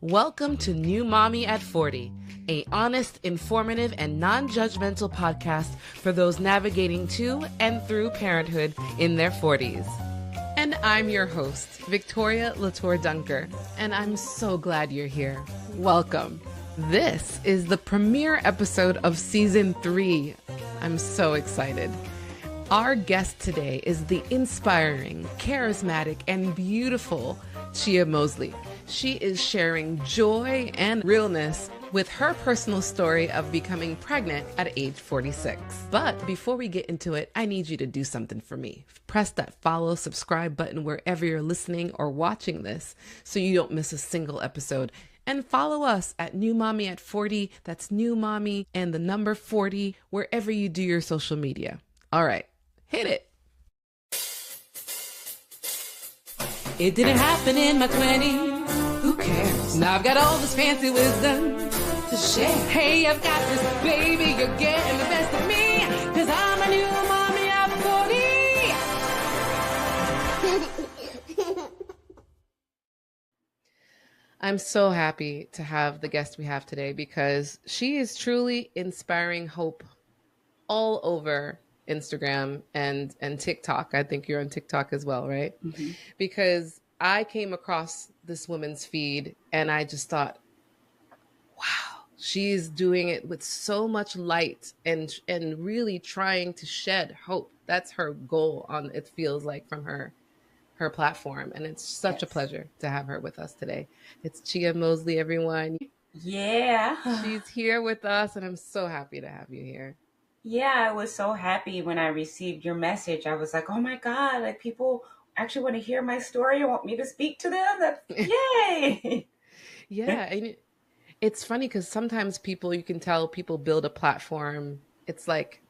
Welcome to New Mommy at 40, a honest, informative, and non-judgmental podcast for those navigating to and through parenthood in their 40s. And I'm your host, Victoria Latour Dunker, and I'm so glad you're here. Welcome. This is the premiere episode of Season 3. I'm so excited. Our guest today is the inspiring, charismatic, and beautiful Chia Mosley. She is sharing joy and realness with her personal story of becoming pregnant at age 46. But before we get into it, I need you to do something for me. Press that follow, subscribe button wherever you're listening or watching this so you don't miss a single episode. And follow us at New Mommy at 40. That's New Mommy and the number 40 wherever you do your social media. All right, hit it. It didn't happen in my 20s. Who cares? Now I've got all this fancy wisdom to share. Hey, I've got this baby, you're getting the best of me, 'cause I'm a new mommy at 40. I'm so happy to have the guest we have today because she is truly inspiring hope all over Instagram and TikTok. I think you're on TikTok as well, right? Mm-hmm. Because I came across this woman's feed and I just thought, wow, she's doing it with so much light and really trying to shed hope. That's her goal it feels like from her platform. And it's such a pleasure to have her with us today. It's Chia Mosley, everyone. Yeah. She's here with us and I'm so happy to have you here. Yeah, I was so happy when I received your message. I was like, oh my God, like people actually want to hear my story and want me to speak to them. That's yay. Yeah. And it's funny because sometimes you can tell people build a platform. It's like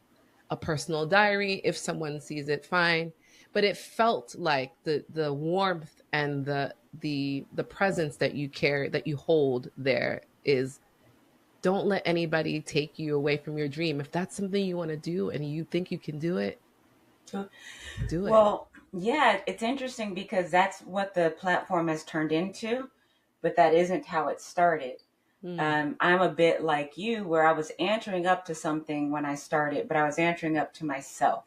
a personal diary. If someone sees it, fine. But it felt like the warmth and the presence that you carry, that you hold there is, don't let anybody take you away from your dream. If that's something you want to do and you think you can do it, do it. Well, yeah, it's interesting because that's what the platform has turned into, but that isn't how it started. I'm a bit like you where I was answering up to something when I started, but I was answering up to myself.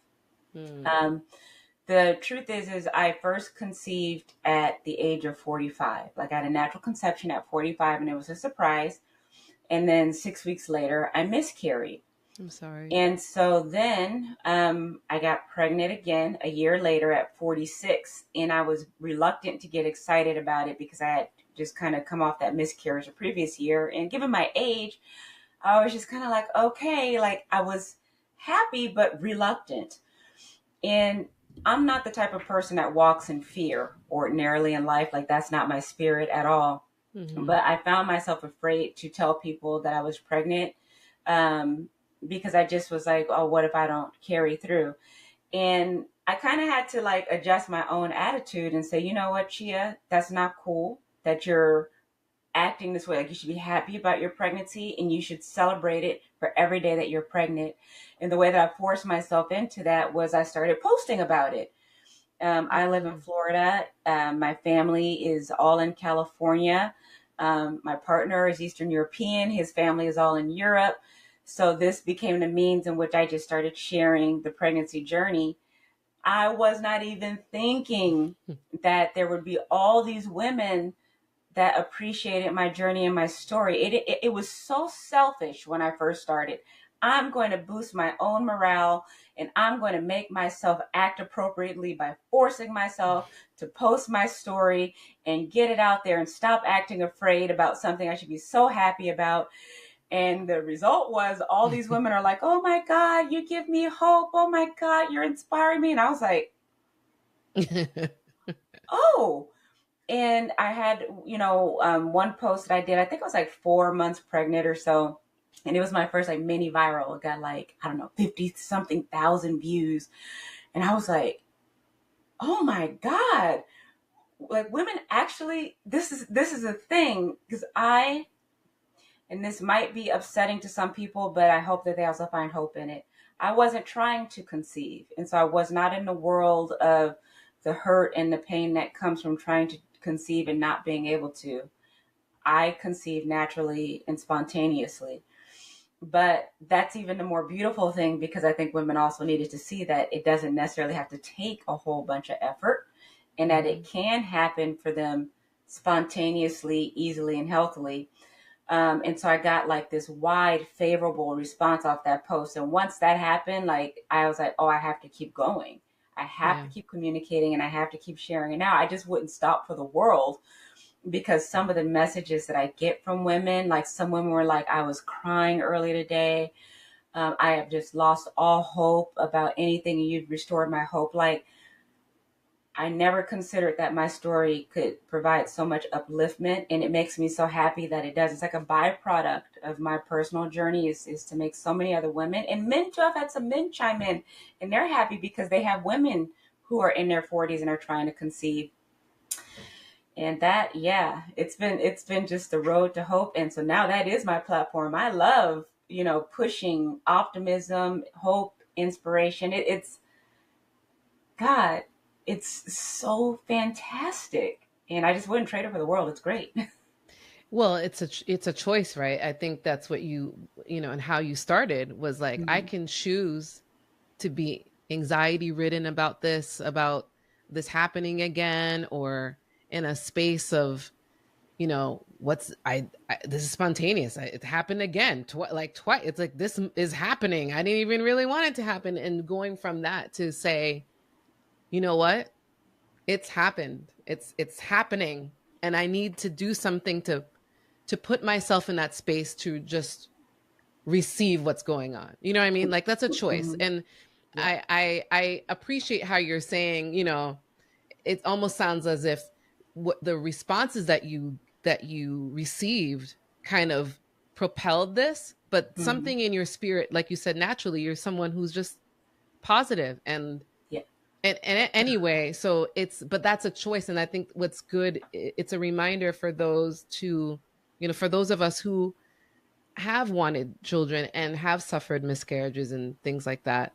The truth is I first conceived at the age of 45. Like I had a natural conception at 45 and it was a surprise. And then 6 weeks later, I miscarried. I'm sorry. And so then I got pregnant again a year later at 46. And I was reluctant to get excited about it because I had just kind of come off that miscarriage the previous year. And given my age, I was just kind of like, okay, like I was happy, but reluctant. And I'm not the type of person that walks in fear ordinarily in life. Like that's not my spirit at all. Mm-hmm. But I found myself afraid to tell people that I was pregnant because I just was like, oh, what if I don't carry through? And I kind of had to like adjust my own attitude and say, you know what, Chia, that's not cool that you're acting this way. Like you should be happy about your pregnancy and you should celebrate it for every day that you're pregnant. And the way that I forced myself into that was I started posting about it. I live in Florida. My family is all in California. My partner is Eastern European. His family is all in Europe. So this became the means in which I just started sharing the pregnancy journey. I was not even thinking that there would be all these women that appreciated my journey and my story. It was so selfish when I first started. I'm going to boost my own morale and I'm going to make myself act appropriately by forcing myself to post my story and get it out there and stop acting afraid about something I should be so happy about. And the result was all these women are like, oh my God, you give me hope. Oh my God, you're inspiring me. And I was like, oh. And I had, one post that I did, I think I was like 4 months pregnant or so. And it was my first like mini viral. It got like, 50 something thousand views. And I was like, oh my God, like women actually, this is a thing. Because and this might be upsetting to some people, but I hope that they also find hope in it. I wasn't trying to conceive. And so I was not in the world of the hurt and the pain that comes from trying to conceive and not being able to. I conceive naturally and spontaneously. But that's even the more beautiful thing, because I think women also needed to see that it doesn't necessarily have to take a whole bunch of effort, and that it can happen for them spontaneously, easily, and healthily. And so I got like this wide favorable response off that post. And once that happened, like I was like, oh, I have to keep going. I have to keep communicating, and I have to keep sharing it. Now I just wouldn't stop for the world, because some of the messages that I get from women, like some women were like, I was crying earlier today. I have just lost all hope about anything, and you've restored my hope. Like, I never considered that my story could provide so much upliftment, and it makes me so happy that it does. It's like a byproduct of my personal journey is to make so many other women, and men too. I've had some men chime in, and they're happy because they have women who are in their 40s and are trying to conceive. And that, yeah, it's been just the road to hope. And so now that is my platform. I love, pushing optimism, hope, inspiration. It's God, it's so fantastic. And I just wouldn't trade it for the world. It's great. Well, it's a choice, right? I think that's what and how you started was like, I can choose to be anxiety ridden about this happening again, or in a space of, this is spontaneous. It happened again, twice. It's like, this is happening. I didn't even really want it to happen. And going from that to say, you know what? It's happened. It's happening. And I need to do something to put myself in that space to just receive what's going on. You know what I mean? Like, that's a choice. And I appreciate how you're saying, it almost sounds as if what the responses that you received kind of propelled this, but something in your spirit, like you said, naturally, you're someone who's just positive and anyway, so but that's a choice. And I think what's good, it's a reminder for those for those of us who have wanted children and have suffered miscarriages and things like that,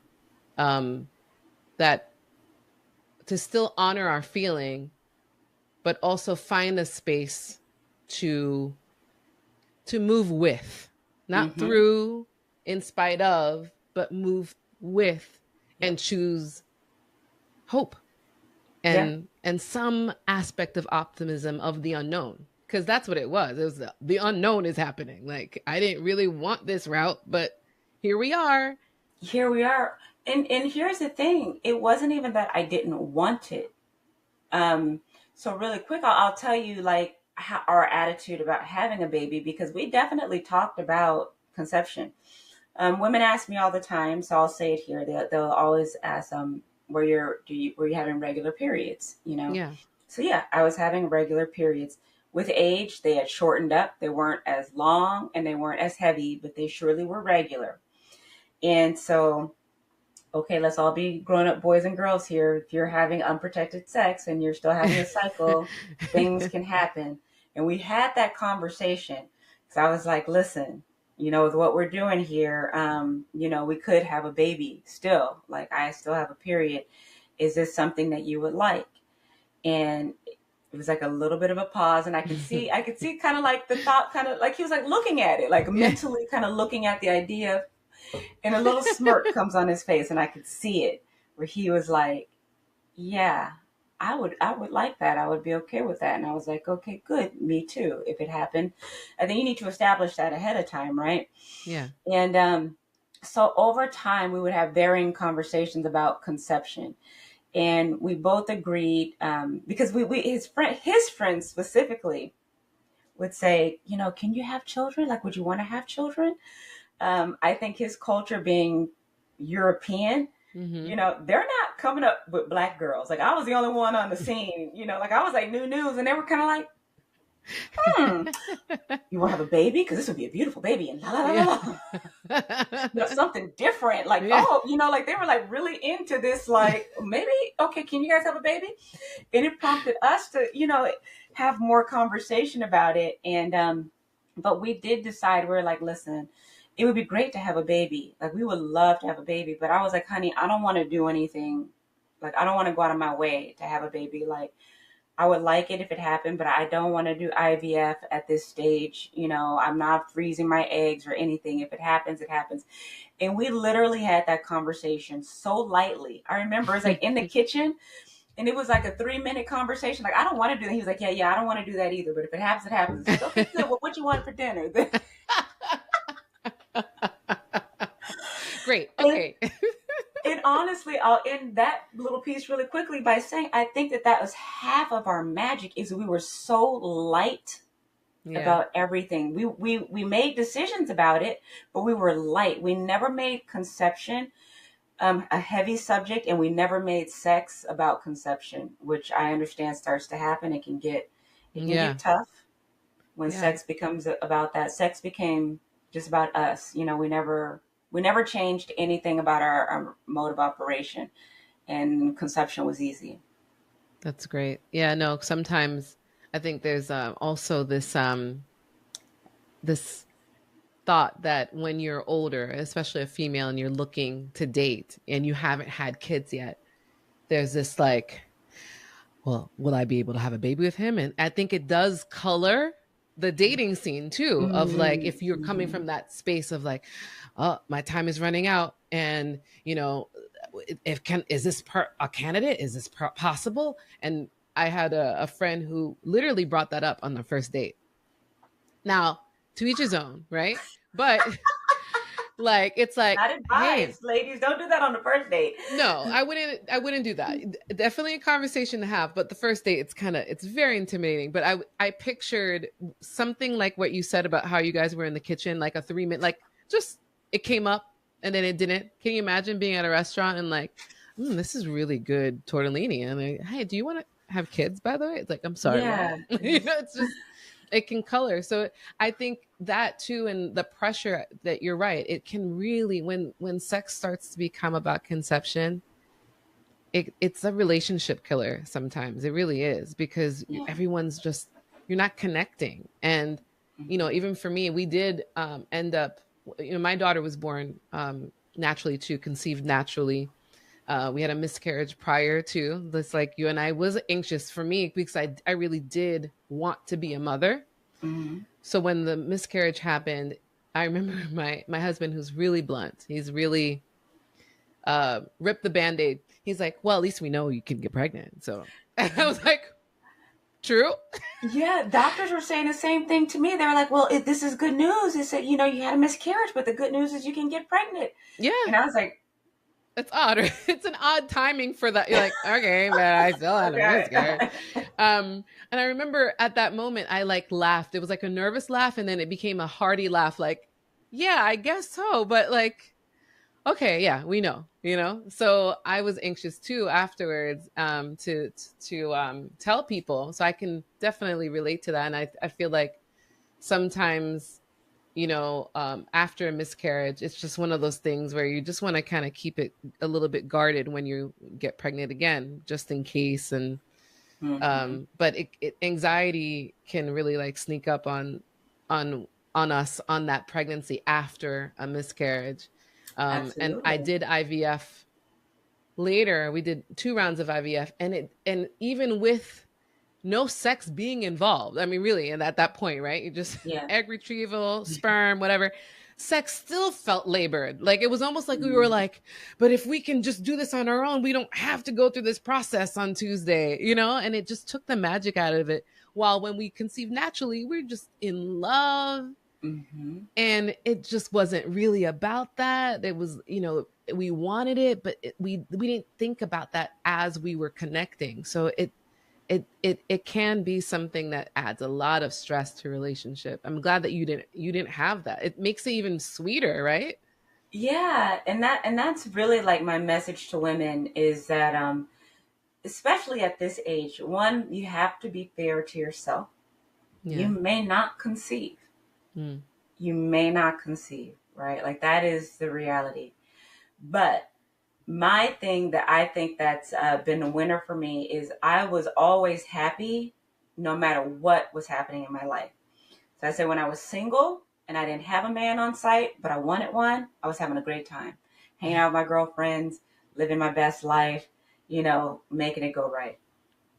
that to still honor our feeling, but also find a space to move with, not through, in spite of, but move with and choose hope and some aspect of optimism of the unknown. Because that's what it was. It was the unknown is happening. Like, I didn't really want this route, but here we are. Here we are. And here's the thing. It wasn't even that I didn't want it. So really quick, I'll tell you like our attitude about having a baby, because we definitely talked about conception. Women ask me all the time, so I'll say it here. They'll always ask, were you having regular periods? Yeah. So yeah, I was having regular periods. With age, they had shortened up. They weren't as long and they weren't as heavy, but they surely were regular. And so, okay, let's all be grown-up boys and girls here. If you're having unprotected sex and you're still having a cycle, things can happen. And we had that conversation. So I was like, listen, with what we're doing here, we could have a baby still. Like, I still have a period. Is this something that you would like? And it was like a little bit of a pause, and I could see kind of like the thought, kind of like he was like looking at it, like mentally kind of looking at the idea, and a little smirk comes on his face, and I could see it where he was like, yeah, I would like that. I would be okay with that. And I was like, okay, good. Me too. If it happened, I think you need to establish that ahead of time. Right. Yeah. And, so over time we would have varying conversations about conception. And we both agreed, because his friends specifically would say, can you have children? Like, would you want to have children? I think his culture being European, they're not coming up with Black girls. Like, I was the only one on the scene, like I was like new news, and they were kind of like, you want to have a baby? Because this would be a beautiful baby, and la la la la. Something different, like like they were like really into this. Like, maybe okay, can you guys have a baby? And it prompted us to have more conversation about it. And but we did decide, we're like, listen, it would be great to have a baby. Like, we would love to have a baby, but I was like, honey, I don't want to do anything. Like, I don't want to go out of my way to have a baby. Like, I would like it if it happened, but I don't want to do IVF at this stage. I'm not freezing my eggs or anything. If it happens, it happens. And we literally had that conversation so lightly. I remember it's like in the kitchen, and it was like a 3-minute conversation. Like, I don't want to do that. He was like, yeah, I don't want to do that either. But if it happens, it happens. It's like, okay, good. Well, what you want for dinner? Great. Okay. And honestly, I'll end that little piece really quickly by saying I think that was half of our magic, is we were so light about everything. We made decisions about it, but we were light. We never made conception a heavy subject, and we never made sex about conception, which I understand starts to happen. It can get tough when sex becomes about that. Sex became just about us. We never changed anything about our mode of operation, and conception was easy. That's great. Yeah, no, sometimes I think there's also this this thought that when you're older, especially a female, and you're looking to date and you haven't had kids yet, there's this like, well, will I be able to have a baby with him? And I think it does color the dating scene too, of like, if you're coming from that space of like, oh, my time is running out, and is this a candidate? Is this possible? And I had a friend who literally brought that up on the first date. Now, to each his own, right? But like, it's like, not advice, hey, ladies, don't do that on the first date. No, I wouldn't do that. Definitely a conversation to have, but the first date, it's very intimidating. But I pictured something like what you said about how you guys were in the kitchen, like a 3-minute, like just it came up and then it didn't. Can you imagine being at a restaurant and like, this is really good tortellini, and like, hey, do you want to have kids, by the way? It's like, I'm sorry. Yeah. It's just, it can color. So I think that too, and the pressure that you're right, it can really, when sex starts to become about conception, it's a relationship killer sometimes. It really is, because everyone's just, you're not connecting. And, even for me, we did end up, my daughter was born naturally too, conceived naturally. We had a miscarriage prior to this, like you and I. Was anxious for me because I really did want to be a mother. Mm-hmm. So when the miscarriage happened, I remember my husband, who's really blunt, he's really ripped the Band-Aid. He's like, well, at least we know you can get pregnant. So and I was like, true. Yeah, doctors were saying the same thing to me. They were like, well, this is good news. They said, you had a miscarriage, but the good news is you can get pregnant. Yeah. And I was like, it's odd. It's an odd timing for that. You're like, okay, but I still had a miscarriage. And I remember at that moment, I like laughed. It was like a nervous laugh, and then it became a hearty laugh. Like, yeah, I guess so. But like, okay, yeah, we know, So I was anxious too afterwards to tell people. So I can definitely relate to that. And I feel like sometimes, after a miscarriage, it's just one of those things where you just want to kind of keep it a little bit guarded when you get pregnant again, just in case. And but anxiety can really like sneak up on us on that pregnancy after a miscarriage. And I did IVF later. We did 2 rounds of IVF, and even with no sex being involved, I mean, really, and at that point, right? You just egg retrieval, sperm, whatever. Sex still felt labored. Like, it was almost like we were like, but if we can just do this on our own, we don't have to go through this process on Tuesday, and it just took the magic out of it. While when we conceived naturally, we're just in love. Mm-hmm. And it just wasn't really about that. It was, we wanted it, but we didn't think about that as we were connecting. So it can be something that adds a lot of stress to a relationship. I'm glad that you didn't have that. It makes it even sweeter, right? Yeah, and that's really like my message to women is that especially at this age, one, you have to be fair to yourself. Yeah. You may not conceive. You may not conceive, right? Like, that is the reality. But my thing that I think that's been a winner for me is I was always happy no matter what was happening in my life. So I said, when I was single and I didn't have a man on site, but I wanted one, I was having a great time. Hanging out with my girlfriends, living my best life, making it go right.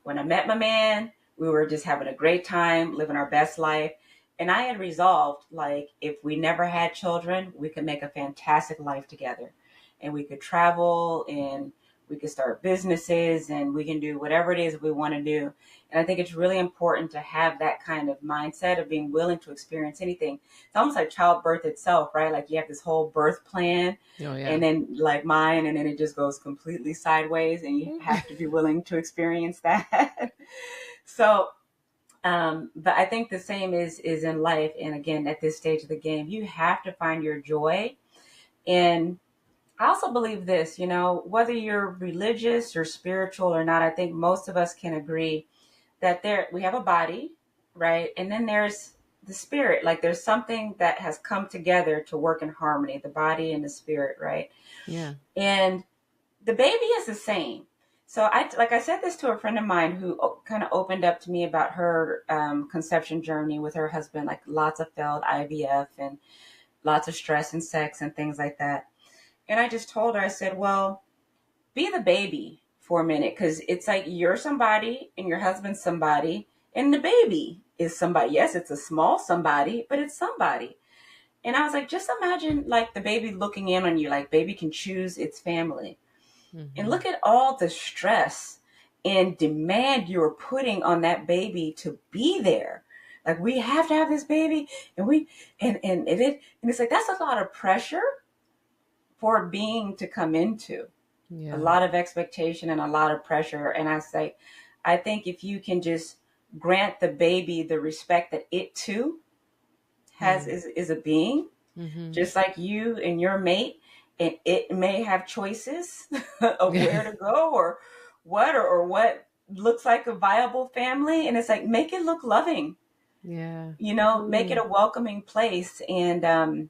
when I met my man, we were just having a great time, living our best life. And I had resolved, like, if we never had children, we could make a fantastic life together. And we could travel and we could start businesses and we can do whatever it is we want to do. And I think it's really important to have that kind of mindset of being willing to experience anything. It's almost like childbirth itself, right? Like you have this whole birth plan, Oh, yeah. and then like mine, and then it just goes completely sideways and you have to be willing to experience that. So, but I think the same is in life. And again, at this stage of the game, you have to find your joy. And I also believe this, you know, whether you're religious or spiritual or not, I think most of us can agree that we have a body, right? And then there's the spirit. Like there's something that has come together to work in harmony, the body and the spirit, right? Yeah. And the baby is the same. So I said this to a friend of mine who kind of opened up to me about her conception journey with her husband, like lots of failed IVF and lots of stress and sex and things like that. And I just told her, I said, well, be the baby for a minute, because it's like you're somebody and your husband's somebody and the baby is somebody. Yes, it's a small somebody, but it's somebody. And I was like, just imagine like the baby looking in on you, like baby can choose its family. Mm-hmm. And look at all the stress and demand you're putting on that baby to be there. Like we have to have this baby and it's like, that's a lot of pressure for a being to come into. Yeah. A lot of expectation and a lot of pressure. And I think if you can just grant the baby the respect that it too has, is a being, just like you and your mate, and it may have choices of where to go or what looks like a viable family. And it's like, make it look loving. Yeah. You know, make it a welcoming place. And,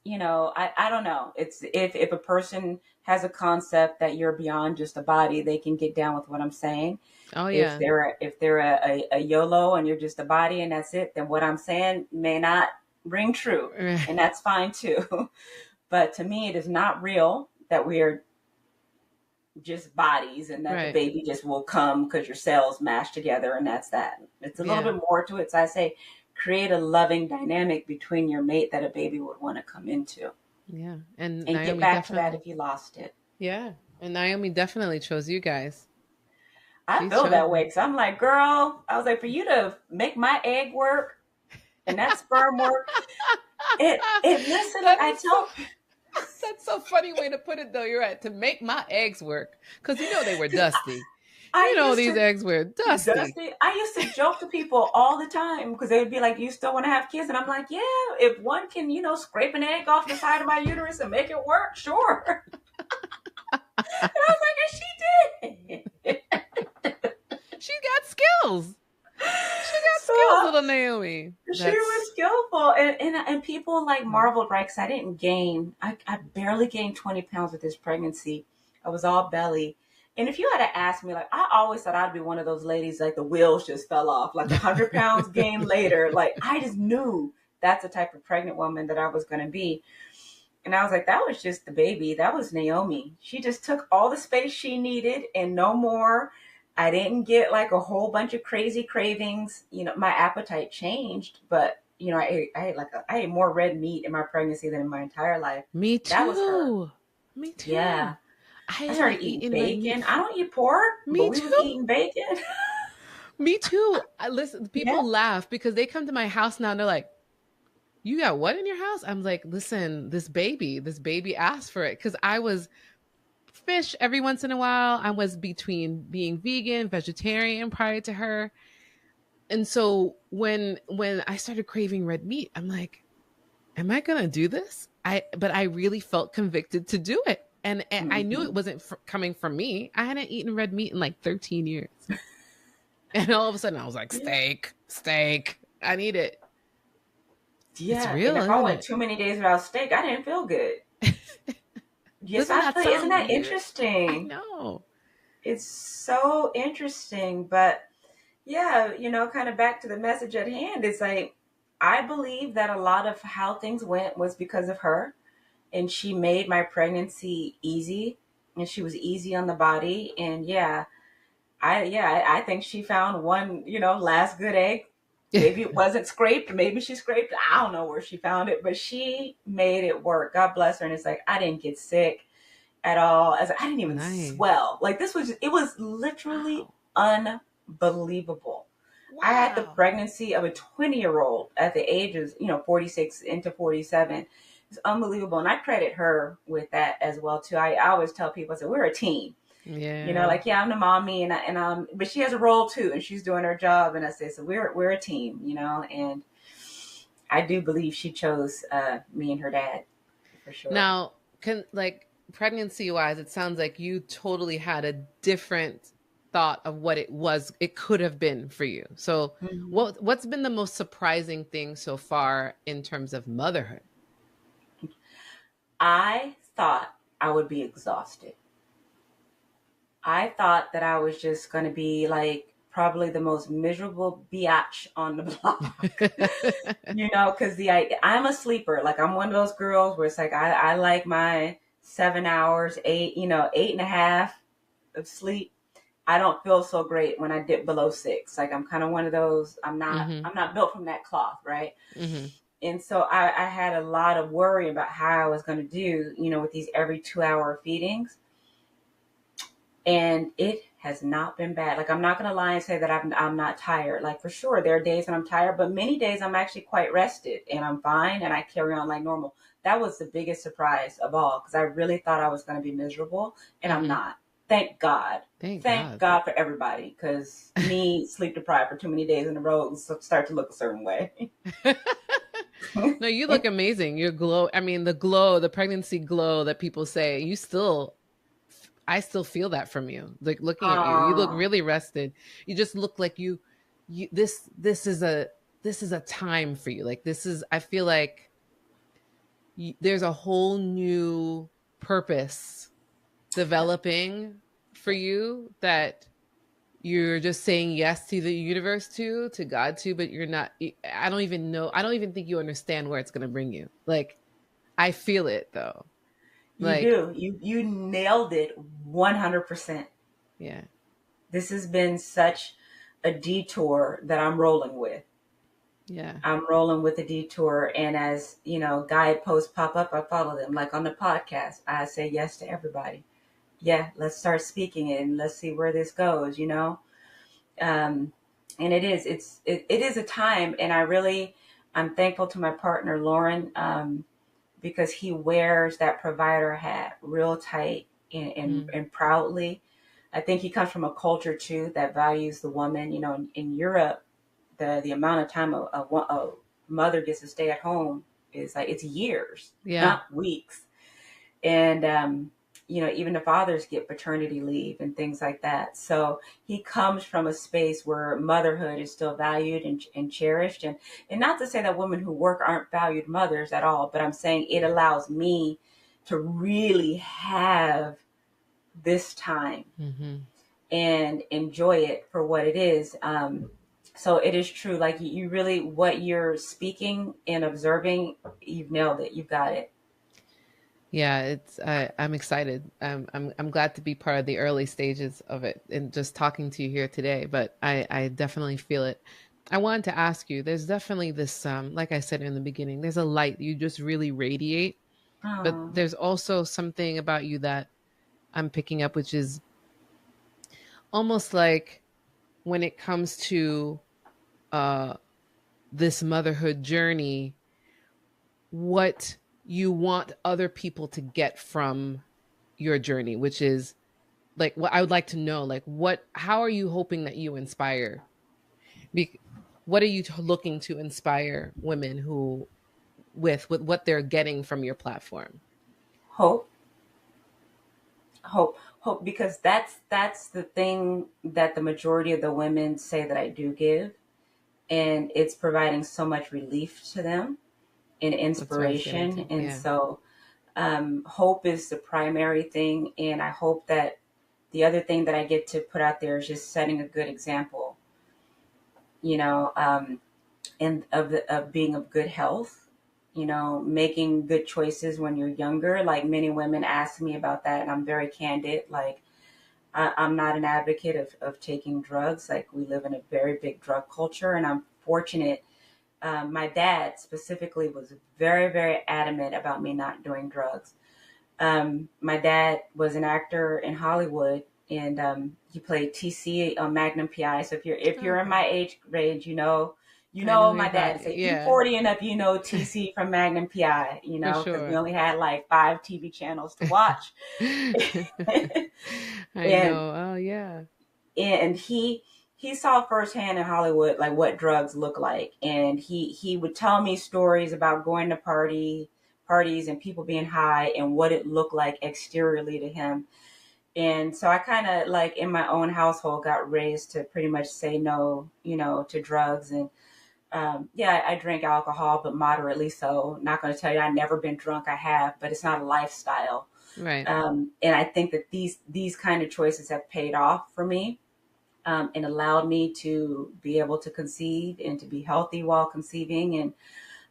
you know, I don't know. It's if a person has a concept that you're beyond just a body, they can get down with what I'm saying. Oh yeah. If they're a YOLO and you're just a body and that's it, then what I'm saying may not ring true, and that's fine too. But to me, it is not real that we are just bodies and that the baby just will come because your cells mash together and that's that. It's a little bit more to it. So I say, create a loving dynamic between your mate that a baby would want to come into. Yeah. And Naomi get back to that if you lost it. Yeah. And Naomi definitely chose you guys. I feel that way because I'm like, girl, I was like, for you to make my egg work and that sperm work, listen, that's so funny way to put it though. You're right. To make my eggs work. Because you know they were dusty. These eggs were dusty. I used to joke to people all the time because they would be like, you still want to have kids? And I'm like, yeah, if one can, scrape an egg off the side of my uterus and make it work, sure. And I was like, and she did. She got skills. Little Naomi. She was skillful. And people like marveled, right? Because I didn't gain. I barely gained 20 pounds with this pregnancy. I was all belly. And if you had to ask me, like, I always thought I'd be one of those ladies, like the wheels just fell off, like 100 pounds gained later. Like, I just knew that's the type of pregnant woman that I was going to be. And I was like, that was just the baby. That was Naomi. She just took all the space she needed and no more. I didn't get like a whole bunch of crazy cravings. My appetite changed, but I ate more red meat in my pregnancy than in my entire life. Me too. That was her. Me too. Yeah. I started eating bacon. I don't eat pork. Me too. We was eating bacon. Me too. Listen, people laugh because they come to my house now and they're like, you got what in your house? I'm like, listen, this baby asked for it. Because I was fish every once in a while. I was between being vegan, vegetarian prior to her. And so when I started craving red meat, I'm like, am I going to do this? But I really felt convicted to do it. And I knew it wasn't coming from me. I hadn't eaten red meat in like 13 years. And all of a sudden I was like, steak. I need it. Yeah. It's real, and if I went too many days without steak, I didn't feel good. Yes, actually, isn't that interesting? I know. It's so interesting. But yeah, kind of back to the message at hand. It's like, I believe that a lot of how things went was because of her. And she made my pregnancy easy, and she was easy on the body. And yeah, I think she found one, last good egg. Maybe it wasn't scraped. Maybe she scraped it. I don't know where she found it, but she made it work. God bless her. And it's like, I didn't get sick at all. I didn't even Nice. swell. Like it was literally Wow. unbelievable. I had the Wow. pregnancy of a 20-year-old at the ages, 46 into 47. It's unbelievable. And I credit her with that as well, too. I always tell people, I said, we're a team. Yeah. Like, yeah, I'm the mommy but she has a role too, and she's doing her job. And I say, so we're a team, and I do believe she chose me and her dad for sure. Now, can like pregnancy wise, it sounds like you totally had a different thought of what it could have been for you. So Mhm. what's been the most surprising thing so far in terms of motherhood? I thought I would be exhausted. I thought that I was just going to be like probably the most miserable biatch on the block, because I'm a sleeper. Like I'm one of those girls where it's like I like my 7 hours, 8.5 of sleep. I don't feel so great when I dip below 6. Like I'm kind of one of those. Mhm. I'm not built from that cloth, right? Mhm. And so I had a lot of worry about how I was going to do, with these every 2 hour feedings. And it has not been bad. Like I'm not going to lie and say that I'm not tired. Like for sure, there are days when I'm tired, but many days I'm actually quite rested and I'm fine and I carry on like normal. That was the biggest surprise of all because I really thought I was going to be miserable and I'm Mhm. not. Thank God. Thank Thank God. God for everybody because me sleep deprived for too many days in a row and start to look a certain way. No, you look amazing. Your glow, I mean, the glow, the pregnancy glow that people say, I still feel that from you. Like looking at you, you look Oh, really rested. You just look like this is a time for you. Like I feel like there's a whole new purpose developing for you that you're just saying yes to the universe to God to, but you're not, I don't even know. I don't even think you understand where it's going to bring you. Like, I feel it though. you Like, do. You nailed it 100%. yeah. This has been such a detour that I'm rolling with. Yeah. I'm rolling with a detour. And as, guideposts pop up, I follow them. Like on the podcast, I say yes to everybody. Yeah, let's start speaking it and let's see where this goes. Um, and it is a time. And I'm thankful to my partner, Lauren, because he wears that provider hat real tight Mm. and proudly. I think he comes from a culture too that values the woman. In Europe, the amount of time a mother gets to stay at home is like it's years, Yeah. not weeks. And even the fathers get paternity leave and things like that. So he comes from a space where motherhood is still valued and cherished. And not to say that women who work aren't valued mothers at all, but I'm saying it allows me to really have this time Mm-hmm. and enjoy it for what it is. So it is true. Like you really, what you're speaking and observing, you've nailed it. You've got it. Yeah, I'm excited. I'm glad to be part of the early stages of it and just talking to you here today, but I definitely feel it. I wanted to ask you, there's definitely this like I said in the beginning, there's a light you just really radiate, but Oh, there's also something about you that I'm picking up, which is almost like when it comes to uh this motherhood journey, what you want other people to get from your journey, which is like what I would like to know, like how are you hoping that you inspire? Be, what are you looking to inspire women who with what they're getting from your platform? hope, hope, because that's the thing that the majority of the women say that I do give, and it's providing so much relief to them and That's what I was getting inspiration. to. And Yeah. so, hope is the primary thing, and I hope that the other thing that I get to put out there is just setting a good example, you know, and of being of good health, making good choices when you're younger. Like many women ask me about that, and I'm very candid. Like I'm not an advocate of taking drugs. Like, we live in a very big drug culture, and I'm fortunate. My dad specifically was very, very adamant about me not doing drugs. My dad was an actor in Hollywood, and he played TC on Magnum PI. So if you're in Okay. my age range, you I know know who my you're dad. talking. Say, if you're Yeah, 40 and up, you know TC from Magnum PI. for Because we sure. only had like 5 TV channels to watch. I and know. Oh yeah. and he saw firsthand in Hollywood like what drugs look like, and he would tell me stories about going to parties and people being high and what it looked like exteriorly to him. And so I kind of, like, in my own household, got raised to pretty much say no, to drugs. And yeah, I drink alcohol, but moderately so. Not going to tell you I've never been drunk. I have, but it's not a lifestyle. Right. And I think that these kind of choices have paid off for me, and allowed me to be able to conceive and to be healthy while conceiving. And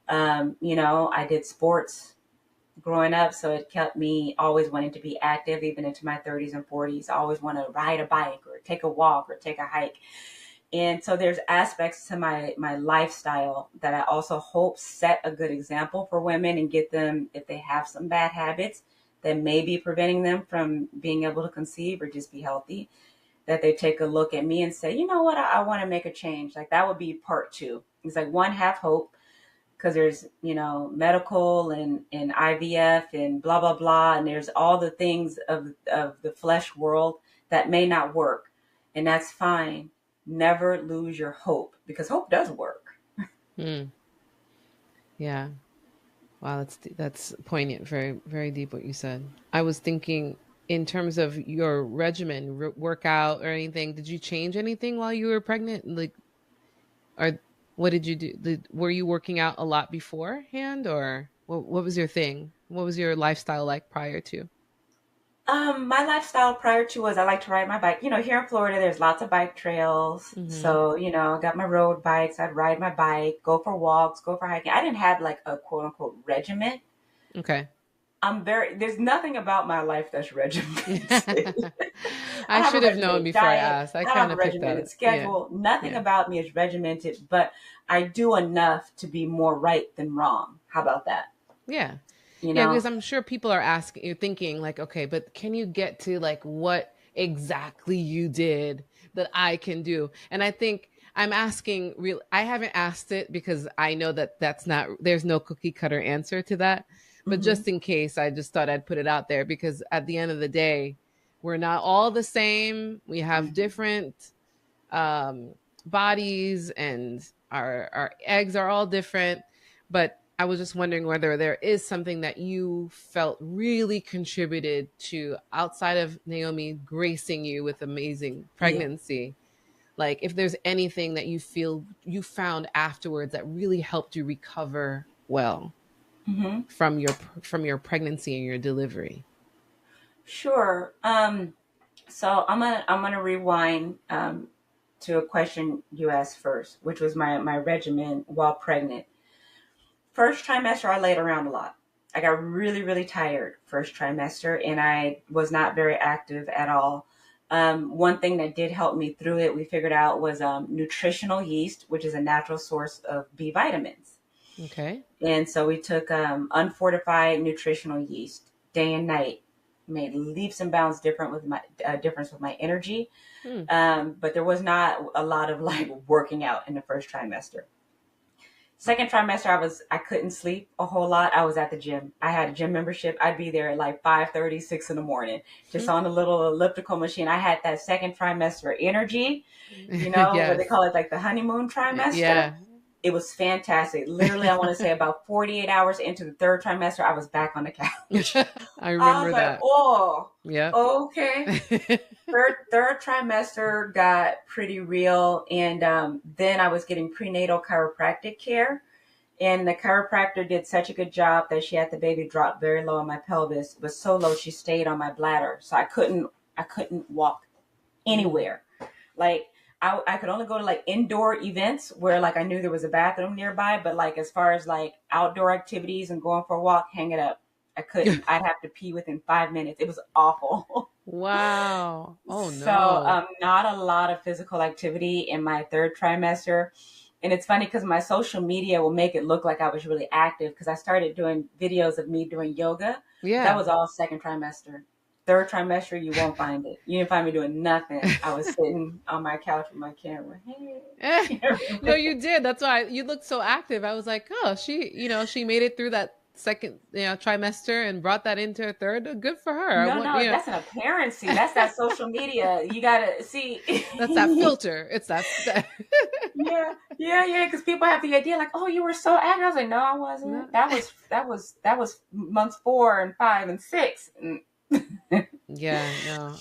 I did sports growing up, so it kept me always wanting to be active, even into my 30s and 40s. I always want to ride a bike or take a walk or take a hike. And so there's aspects to my lifestyle that I also hope set a good example for women and get them, if they have some bad habits that may be preventing them from being able to conceive or just be healthy, that they take a look at me and say, you know what, I want to make a change. Like, that would be part two. It's like one half hope, because there's, medical and IVF and blah, blah, blah. And there's all the things of the flesh world that may not work. And that's fine. Never lose your hope, because hope does work. Mm, yeah. Wow, that's poignant. Very, very deep what you said. I was thinking in terms of your regimen, workout or anything. Did you change anything while you were pregnant? Like, or what did you do? Were you working out a lot beforehand, or what was your thing? What was your lifestyle like prior to? My lifestyle prior to was I like to ride my bike. Here in Florida, there's lots of bike trails. Mm-hmm. So, I got my road bikes. I'd ride my bike, go for walks, go for hiking. I didn't have like a quote unquote regiment. Okay. There's nothing about my life that's regimented. I I have a should have known regimented before I diet. asked. I I have kind a of picked that regimented up. Yeah. schedule. Nothing Yeah. about me is regimented, but I do enough to be more right than wrong. How about that? Yeah. You Yeah, know? because I'm sure people are asking, you're thinking like, okay, but can you get to like what exactly you did that I can do? And I think I'm asking real, I haven't asked it because I know that that's not, there's no cookie cutter answer to that. But Hmm. just in case, I just thought I'd put it out there because at the end of the day, we're not all the same. We have Hmm. different um, bodies and our eggs are all different. But I was just wondering whether there is something that you felt really contributed to outside of Naomi gracing you with amazing Yeah. pregnancy. Like if there's anything that you feel you found afterwards that really helped you recover well Hmm. from your pregnancy and your delivery. Sure. So I'm gonna rewind to a question you asked first, which was my regimen while pregnant. First trimester, I laid around a lot. I got really, really tired first trimester, and I was not very active at all. One thing that did help me through it, we figured out, was nutritional yeast, which is a natural source of B vitamins. Okay. And so we took unfortified nutritional yeast day and night. Made leaps and bounds difference with my energy, Hmm. but there was not a lot of like working out in the first trimester. Second trimester, I couldn't sleep a whole lot. I was at the gym. I had a gym membership. I'd be there at like 5:30, 6 in the morning, just Hmm. on the little elliptical machine. I had that second trimester energy, what they Yes. call it, like the honeymoon trimester. Yeah. It was fantastic. Literally, I want to say about 48 hours into the third trimester, I was back on the couch. I I was remember like, that. oh, Yep. okay. Third trimester got pretty real, and then I was getting prenatal chiropractic care, and the chiropractor did such a good job that she had the baby drop very low on my pelvis. It was so low she stayed on my bladder, so I couldn't walk Mm. anywhere. Like, I could only go to like indoor events where like I knew there was a bathroom nearby, but like as far as like outdoor activities and going for a walk, hang it up. I couldn't. I'd have to pee within 5 minutes. It was awful. Wow. Oh So no. not a lot of physical activity in my third trimester. And it's funny because my social media will make it look like I was really active because I started doing videos of me doing yoga. But that Yeah. was all second trimester. Third trimester, you won't find it. You didn't find me doing nothing. I was sitting on my couch with my camera. Hey. No, you did. That's why you looked so active. I was like, oh, she made it through that second, trimester and brought that into her third. Good for her. I No, want, no, that's an appearance. See, that's that social media. You gotta see. that's that filter. It's that. Yeah. Because people have the idea like, "Oh, you were so active." I was like, "No, I No. wasn't. That was months 4 and 5 and 6." Yeah, no.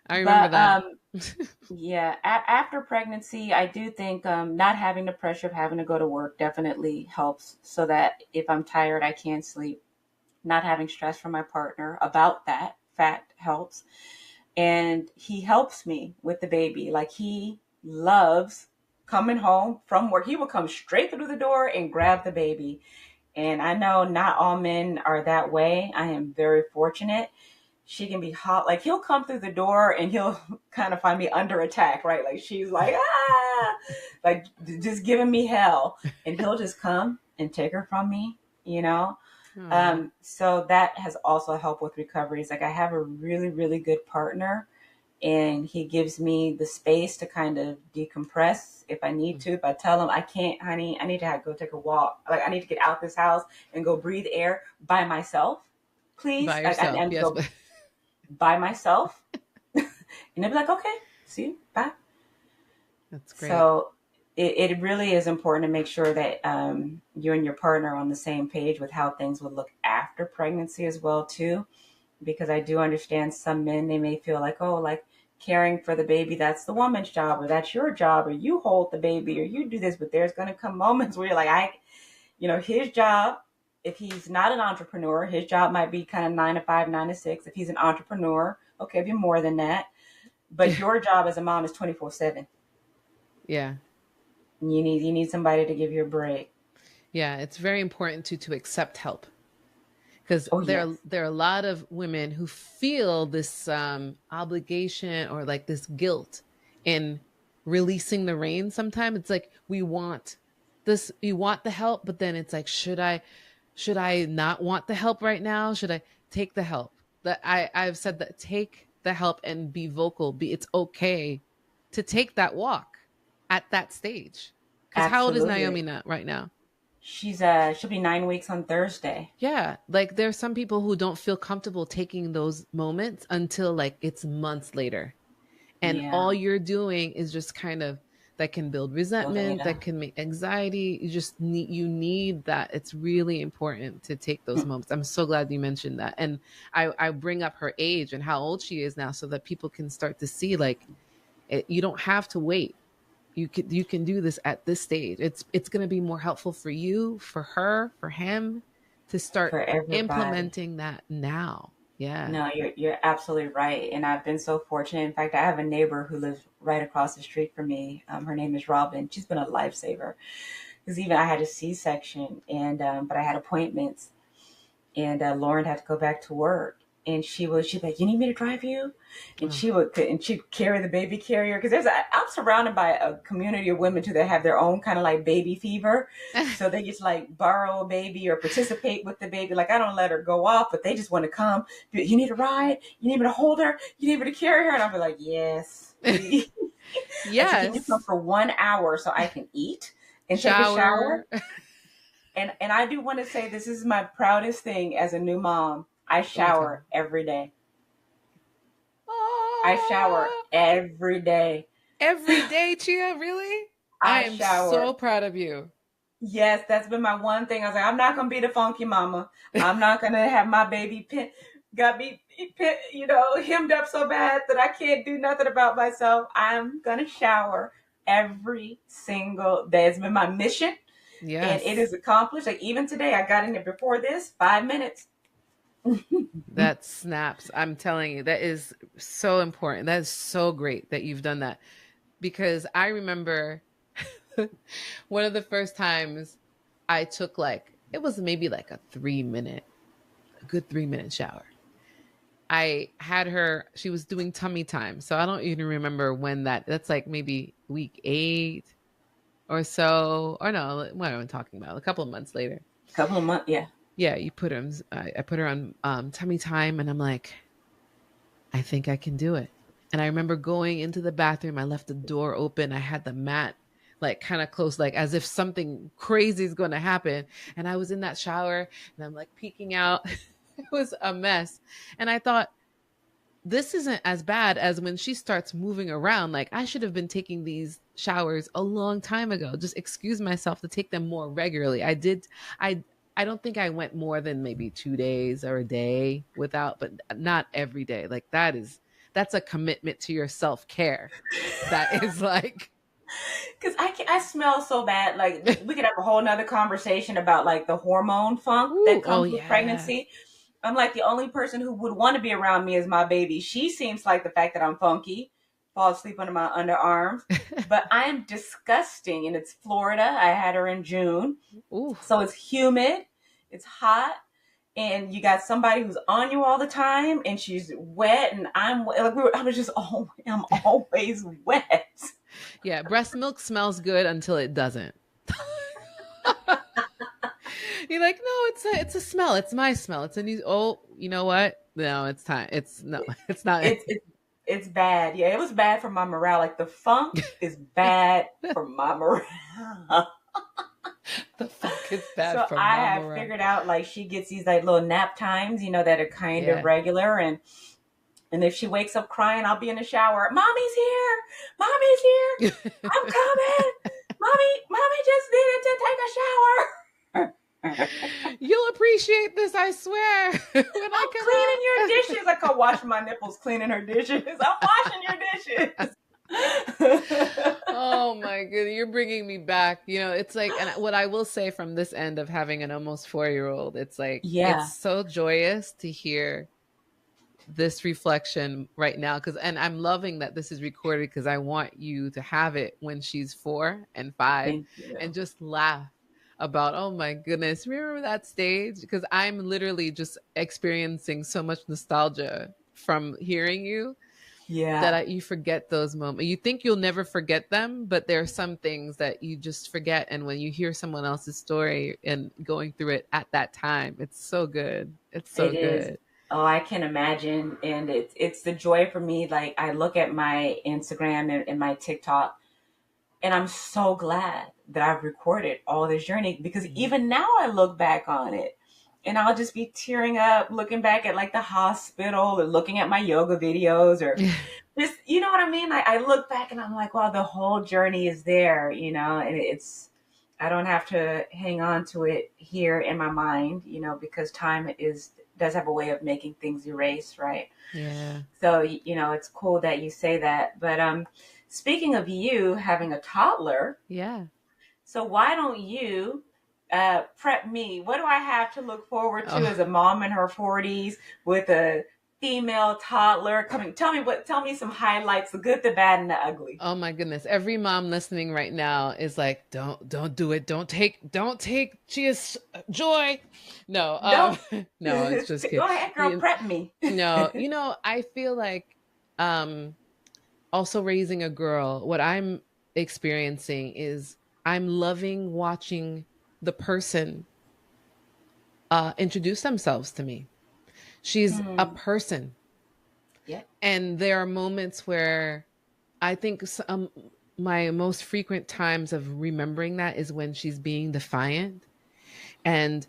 I remember But that. yeah. After pregnancy, I do think not having the pressure of having to go to work definitely helps. So that if I'm tired, I can sleep. Not having stress from my partner about that fact helps. And he helps me with the baby. Like he loves coming home from work. He will come straight through the door and grab the baby. And I know not all men are that way. I am very fortunate. She can be hot. Like he'll come through the door and he'll kind of find me under attack, right? Like she's like, like just giving me hell. And he'll just come and take her from me, you know? Aw. So that has also helped with recovery. It's like I have a really, really good partner and he gives me the space to kind of decompress if I need to. If I tell him I can't, honey, I need to go take a walk. Like I need to get out this house and go breathe air by myself, please. By Like I yourself. need to Yes, go but by myself. And they'll be like, okay, see you, bye. that's great. So it really is important to make sure that you and your partner are on the same page with how things would look after pregnancy as well too. Because I do understand some men, they may feel like, oh, like caring for the baby, that's the woman's job, or that's your job, or you hold the baby, or you do this. But there's going to come moments where you're like, his job, if he's not an entrepreneur, his job might be kind of 9 to 5, 9 to 6. If he's an entrepreneur, okay, it'd be more than that. But your job as a mom is 24/7. Yeah. You need somebody to give you a break. Yeah, it's very important to accept help because Oh there are a lot of women who feel this obligation or like this guilt in releasing the reins. Sometimes it's like we want the help, but then it's like should I not want the help right now? Should I take the help? That I've said that take the help and be vocal. It's okay to take that walk at that stage. Because how old is Naomi absolutely. now, right now? She'll be 9 weeks on Thursday. Yeah, like there's some people who don't feel comfortable taking those moments until like it's months later. And Yeah. all you're doing is just kind of that can build Building it resentment, that up. can make anxiety. You need that. It's really important to take those moments. I'm so glad you mentioned that. And I bring up her age and how old she is now so that people can start to see like you don't have to wait. You can do this at this stage. It's going to be more helpful for you, for her, for him to start For everybody. implementing that now. Yeah. No, you're absolutely right, and I've been so fortunate. In fact, I have a neighbor who lives right across the street from me. Her name is Robin. She's been a lifesaver because even I had a C-section, and but I had appointments, and Lauren had to go back to work. And she'd be like, you need me to drive you? And Oh. she'd carry the baby carrier. Cause I'm surrounded by a community of women too that have their own kind of like baby fever. So they just like borrow a baby or participate with the baby. Like I don't let her go off, but they just want to come. You need a ride? You need me to hold her? You need me to carry her? And I'll be like, yes, please. I said, can you come Yes. for 1 hour so I can eat and take a shower? Shower. And I do want to say this is my proudest thing as a new mom. I Oh, tell me. shower every day. I shower Oh, every day. every day, Chia, really? I I am so shower. proud of you. Yes, that's been my one thing. I was like, I'm not gonna be the funky mama. I'm not gonna have my baby got me hemmed up so bad that I can't do nothing about myself. I'm gonna shower every single day. It's been my mission, and it Yes. is accomplished. Like even today, I got in there before this 5 minutes. That snaps. I'm telling you, that is so important. That is so great that you've done that. Because I remember one of the first times I took like, it was maybe like a 3 minute good 3-minute shower. I had her, she was doing tummy time. So I don't even remember when that's like maybe week 8 or so. Or no, what am I talking about? A couple of months later. A couple of months, yeah. Yeah, you put her, I put her on tummy time, and I'm like, I think I can do it. And I remember going into the bathroom. I left the door open. I had the mat like kind of close, like as if something crazy is going to happen. And I was in that shower and I'm like peeking out. It was a mess. And I thought, this isn't as bad as when she starts moving around. Like, I should have been taking these showers a long time ago. Just excuse myself to take them more regularly. I don't think I went more than maybe 2 days or a day without, but not every day. Like that's a commitment to your self-care. That is like, because I smell so bad. Like, we could have a whole nother conversation about like the hormone funk that comes with pregnancy. I'm like, the only person who would want to be around me is my baby. She seems like the fact that I'm funky, fall asleep under my underarms, but I am disgusting. And it's Florida. I had her in June. Ooh. So it's humid, it's hot, and you got somebody who's on you all the time, and she's wet, and I'm always wet. Yeah, breast milk smells good until it doesn't. You're like, no, it's a smell. It's my smell. It's a new. Oh, you know what? No, it's time. It's not. It's bad. Yeah, it was bad for my morale. Like, the funk is bad for my morale. The funk is bad for my morale. So I have figured out, like, she gets these like little nap times, that are kind of regular, and if she wakes up crying, I'll be in the shower. Mommy's here. I'm coming. Mommy just needed to take a shower. You'll appreciate this, I swear. When I'm cleaning your dishes. I can wash my nipples cleaning her dishes. I'm washing your dishes. Oh my goodness, you're bringing me back. It's like, and what I will say from this end of having an almost 4-year-old, it's like, it's so joyous to hear this reflection right now, and I'm loving that this is recorded, because I want you to have it when she's 4 and 5 and just laugh about, oh my goodness, remember that stage? Because I'm literally just experiencing so much nostalgia from hearing you, that you forget those moments. You think you'll never forget them, but there are some things that you just forget, and when you hear someone else's story and going through it at that time, it's so good. It's so good. Oh, I can imagine. And it's the joy for me. Like, I look at my Instagram and my TikTok, and I'm so glad that I've recorded all this journey, because even now I look back on it and I'll just be tearing up, looking back at like the hospital, or looking at my yoga videos, or just, you know what I mean? I look back and I'm like, wow, the whole journey is there, and I don't have to hang on to it here in my mind, because time does have a way of making things erase, right? Yeah. So, it's cool that you say that. But speaking of you having a toddler, so why don't you prep me? What do I have to look forward to as a mom in her 40s with a female toddler coming? Tell me some highlights, the good, the bad, and the ugly. Oh my goodness. Every mom listening right now is like, don't do it. Don't take Chia's joy. No, no, it's just kidding. Go ahead, girl, prep me. No, I feel like, also raising a girl, what I'm experiencing is I'm loving watching the person introduce themselves to me. She's a person. Yeah. And there are moments where I think my most frequent times of remembering that is when she's being defiant. And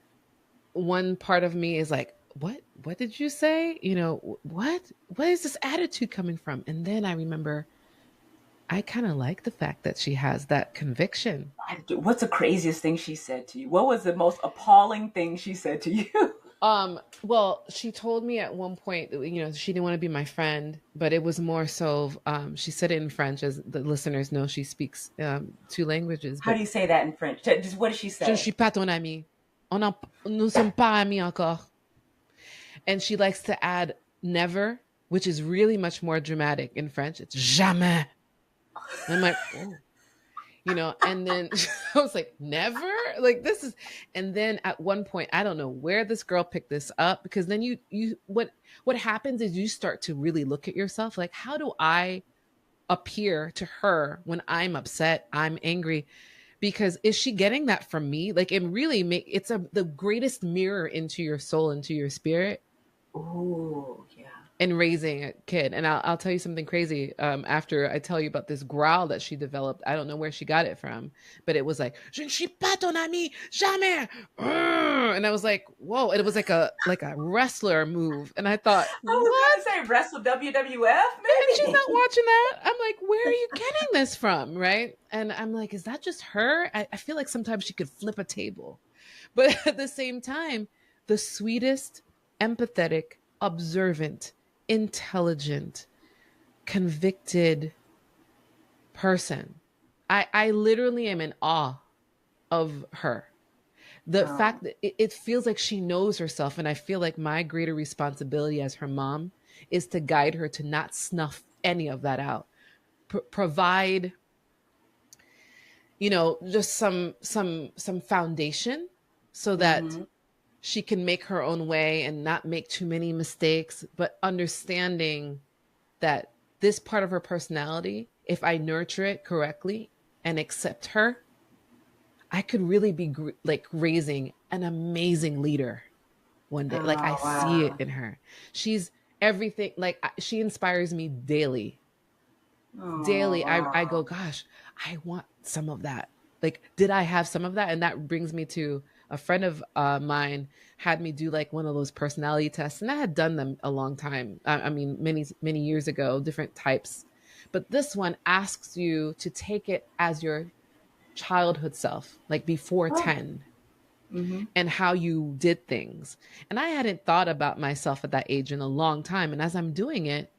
one part of me is like, what did you say? What is this attitude coming from? And then I remember, I kind of like the fact that she has that conviction. What's the craziest thing she said to you? What was the most appalling thing she said to you? Well, she told me at one point that, she didn't want to be my friend, but it was more so, she said it in French, as the listeners know, she speaks 2 languages. How do you say that in French? Just what did she say? Je ne suis pas ton ami. Nous ne sommes pas amis encore. And she likes to add never, which is really much more dramatic in French. It's jamais. And I'm like, oh. and then I was like, never, like, this is, and then at one point, I don't know where this girl picked this up, because then what happens is you start to really look at yourself, like, how do I appear to her when I'm upset, I'm angry? Because is she getting that from me? Like, it really it's the greatest mirror into your soul, into your spirit. Oh, yeah. And raising a kid. And I'll tell you something crazy. After I tell you about this growl that she developed, I don't know where she got it from, but it was like, je ne suis pas ton ami, jamais. And I was like, whoa. And it was like a wrestler move. And I thought, I was going to say wrestle WWF, maybe. And she's not watching that. I'm like, where are you getting this from? Right. And I'm like, is that just her? I feel like sometimes she could flip a table. But at the same time, the sweetest, empathetic, observant, intelligent, convicted person. I literally am in awe of her. The fact that it feels like she knows herself. And I feel like my greater responsibility as her mom is to guide her to not snuff any of that out. Provide, just some foundation so that she can make her own way and not make too many mistakes, but understanding that this part of her personality, if I nurture it correctly and accept her, I could really be like raising an amazing leader one day. Like, I see it in her. She's everything. Like, she inspires me daily. Daily. I go, gosh, I want some of that. Like, did I have some of that? And that brings me to a friend of mine had me do like one of those personality tests, and I had done them a long time. I mean, many years ago, different types. But this one asks you to take it as your childhood self, like before 10, and how you did things. And I hadn't thought about myself at that age in a long time. And as I'm doing it,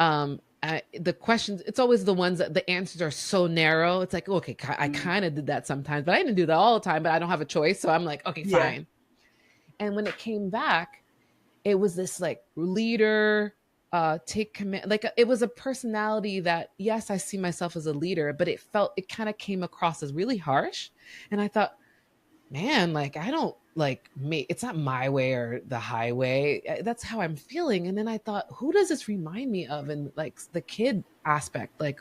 the questions, it's always the ones that the answers are so narrow. It's like, okay, I kind of did that sometimes, but I didn't do that all the time, but I don't have a choice. So I'm like, okay, fine. And when it came back, it was this like leader, take command. Like, it was a personality that, yes, I see myself as a leader, but it kind of came across as really harsh. And I thought, man, like, I don't like me. It's not my way or the highway. That's how I'm feeling. And then I thought, who does this remind me of? And like the kid aspect, like,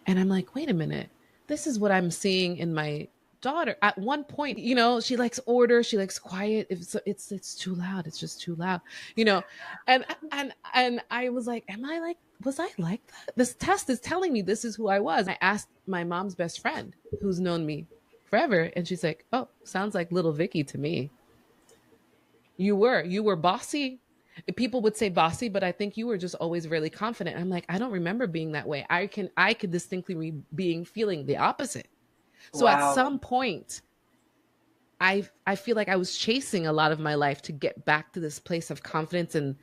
and I'm like, wait a minute, this is what I'm seeing in my daughter. At one point, she likes order, she likes quiet. If it's too loud, it's just too loud, and I was like, was I like that? This test is telling me this is who I was. I asked my mom's best friend, who's known me forever, and she's like, oh, sounds like little Vicky to me. You were bossy. People would say bossy, but I think you were just always really confident. I'm like, I don't remember being that way. I could distinctly feeling the opposite. So at some point, I feel like I was chasing a lot of my life to get back to this place of confidence and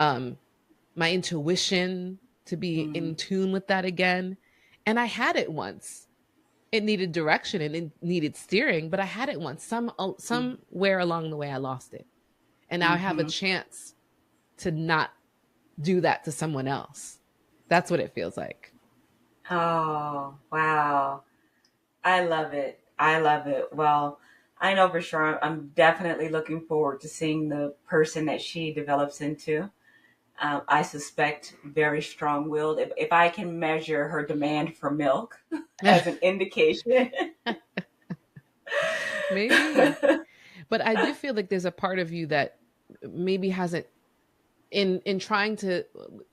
my intuition, to be in tune with that again. And I had it once. It needed direction and it needed steering, but I had it once. Somewhere along the way, I lost it. And now I have a chance to not do that to someone else. That's what it feels like. Oh, wow. I love it. Well, I know for sure I'm definitely looking forward to seeing the person that she develops into. I suspect very strong-willed. If I can measure her demand for milk as an indication. Maybe. But I do feel like there's a part of you that maybe hasn't, in trying to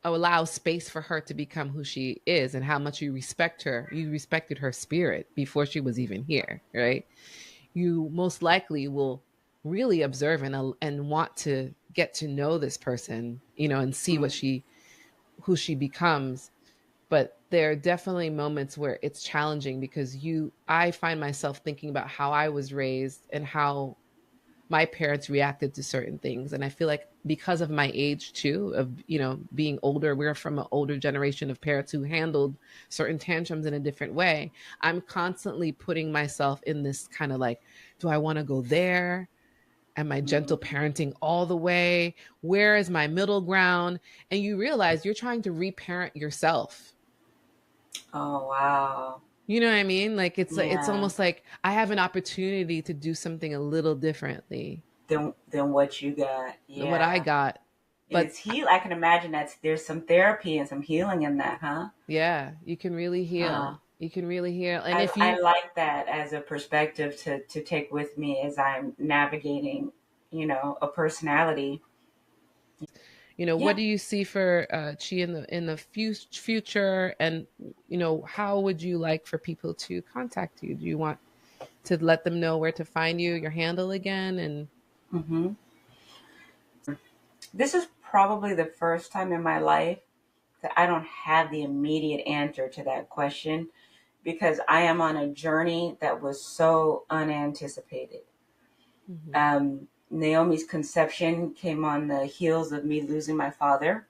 allow space for her to become who she is and how much you respect her. You respected her spirit before she was even here, right? You most likely will really observe and want to get to know this person, and see who she becomes. But there are definitely moments where it's challenging because I find myself thinking about how I was raised and how my parents reacted to certain things. And I feel like because of my age too, of, being older, we're from an older generation of parents who handled certain tantrums in a different way. I'm constantly putting myself in this kind of like, do I want to go there? Am I gentle parenting all the way? Where is my middle ground? And you realize you're trying to reparent yourself. Oh, wow. You know what I mean? Like it's Yeah. almost like I have an opportunity to do something a little differently Than what you got. than what I Yeah. got. And But it's heal. I can imagine there's some therapy and some healing in that, huh? yeah, you can really Huh. heal. You can really heal. And I, if I you, like that as a perspective to take with me as I'm navigating, a personality. what Yeah. do you see for Chi in the future? And how would you like for people to contact you? Do you want to let them know where to find you, your handle again? And hmm This is probably the first time in my life that I don't have the immediate answer to that question because I am on a journey that was so unanticipated. Mhm. Naomi's conception came on the heels of me losing my father.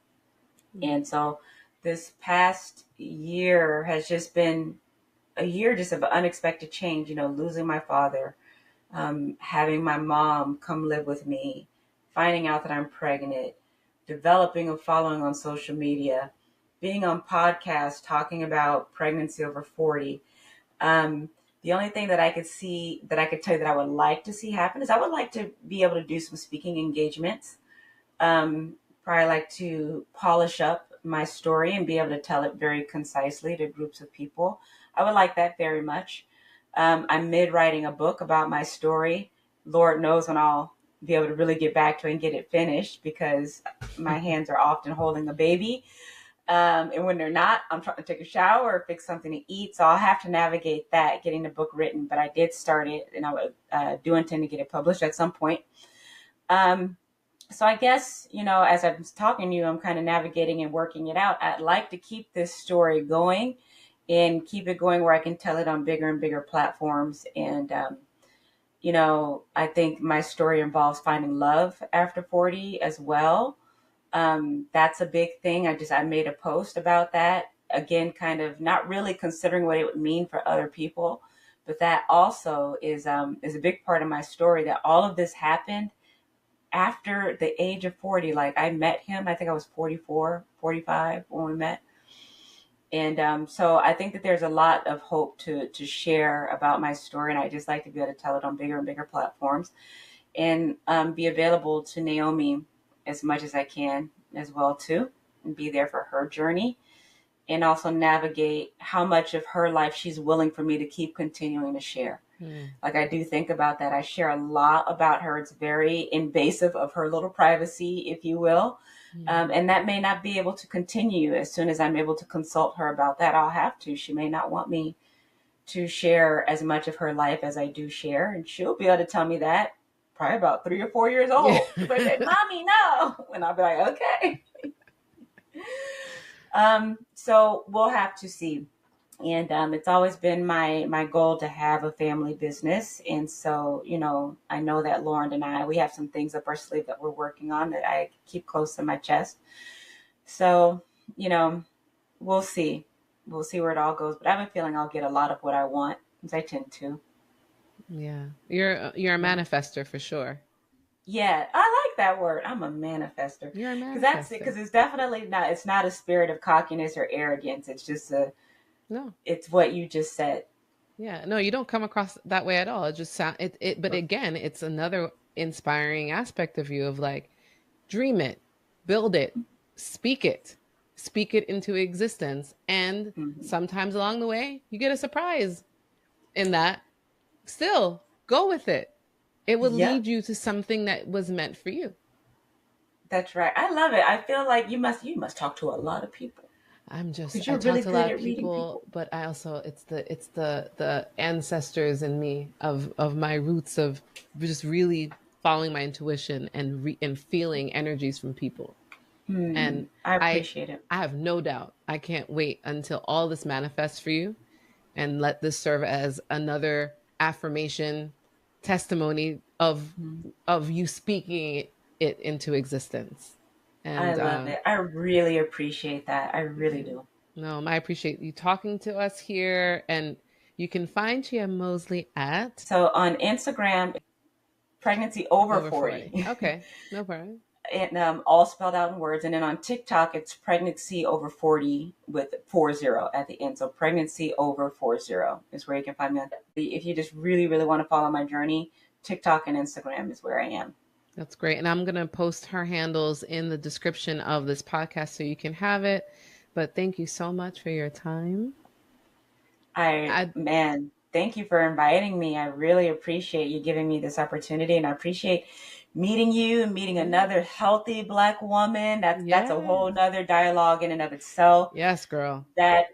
And so this past year has just been a year just of unexpected change, losing my father, having my mom come live with me, finding out that I'm pregnant, developing a following on social media, being on podcasts talking about pregnancy over 40. Um, the only thing that I could see that I could tell you that I would like to see happen is I would like to be able to do some speaking engagements. Um, Probably like to polish up my story and be able to tell it very concisely to groups of people. I would like that very much. I'm mid writing a book about my story. Lord knows when I'll be able to really get back to it and get it finished because my hands are often holding a baby. And when they're not, I'm trying to take a shower or fix something to eat. So I'll have to navigate that, getting the book written. But I did start it and do intend to get it published at some point. Um, so I guess, as I'm talking to you, I'm kind of navigating and working it out. I'd like to keep this story going and keep it going where I can tell it on bigger and bigger platforms. And, I think my story involves finding love after 40 as well. That's a big thing. I made a post about that. Again, kind of not really considering what it would mean for other people, but that also is a big part of my story that all of this happened after the age of 40. Like I met him, I think I was 44, 45 when we met. And so I think that there's a lot of hope to share about my story. And I just like to be able to tell it on bigger and bigger platforms and be available to Naomi as much as I can as well too, and be there for her journey and also navigate how much of her life she's willing for me to keep continuing to share. Mm. Like I do think about that. I share a lot about her. It's very invasive of her little privacy, if you will. Mm. And that may not be able to continue. As soon as I'm able to consult her about that, I'll have to. She may not want me to share as much of her life as I do share. And she'll be able to tell me that probably about 3 or 4 years Yeah. old. She'll say, Mommy, no. And I'll be like, okay. So we'll have to see. And it's always been my goal to have a family business. And so, I know that Lauren and we have some things up our sleeve that we're working on that I keep close to my chest. So, you know, we'll see. We'll see where it all goes. But I have a feeling I'll get a lot of what I want, as I tend to. Yeah. You're a Yeah. manifester for sure. Yeah, I like that word. I'm a manifester You're a because that's it. manifester. Because it's definitely not. It's not a spirit of cockiness or arrogance. It's just No. It's what you just said. Yeah. No, you don't come across that way at all. It just sound it but again, it's another inspiring aspect of you of like dream it, build it, speak it. Speak it into existence. And Mm-hmm. sometimes along the way, you get a surprise in that. Still, go with it. It will Yep, lead you to something that was meant for you. that's right. I love it. I feel like you must talk to a lot of people because I you're talk really to a good lot of at reading people, people. but I also it's the ancestors in me of my roots of just really following my intuition and feeling energies from people. And I I appreciate it. I have no doubt. I can't wait until all this manifests for you and let this serve as another affirmation testimony Mm. of you speaking it into existence. I And love it. I really appreciate that. I really yeah. do. No, I appreciate you talking to us here. And you can find Chia Mosley at So on Instagram, pregnancy over over 40. 40. Okay, no problem. and all spelled out in words. And then on TikTok, it's pregnancy over 40 with 40 at the end. So pregnancy over 40 is where you can find me. If you just really, really want to follow my journey, TikTok and Instagram is where I am. That's great. And I'm going to post her handles in the description of this podcast so you can have it. But thank you so much for your time. Man, thank you for inviting me. I really appreciate you giving me this opportunity, and I appreciate meeting you and meeting another healthy Black woman. That's a whole nother dialogue in and of itself. Yes, girl. That,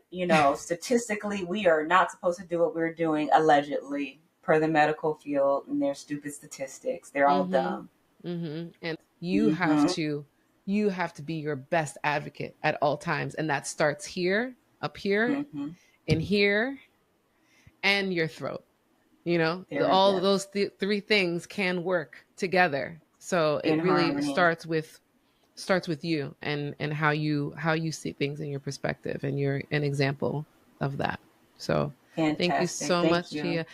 statistically, we are not supposed to do what we're doing, allegedly, per the medical field, and their stupid statistics. They're all dumb. Mm-hmm. And you have to be your best advocate at all times. And that starts here, up here, in here, and your throat. All of those three things can work together. So it really starts with you and how you see things in your perspective, and you're an example of that. So fantastic. Thank you so much, Chia.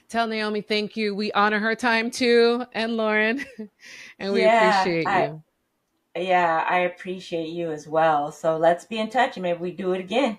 Tell Naomi thank you. We honor her time too, and Lauren, and we appreciate you. Yeah, I appreciate you as well. So let's be in touch and maybe we do it again.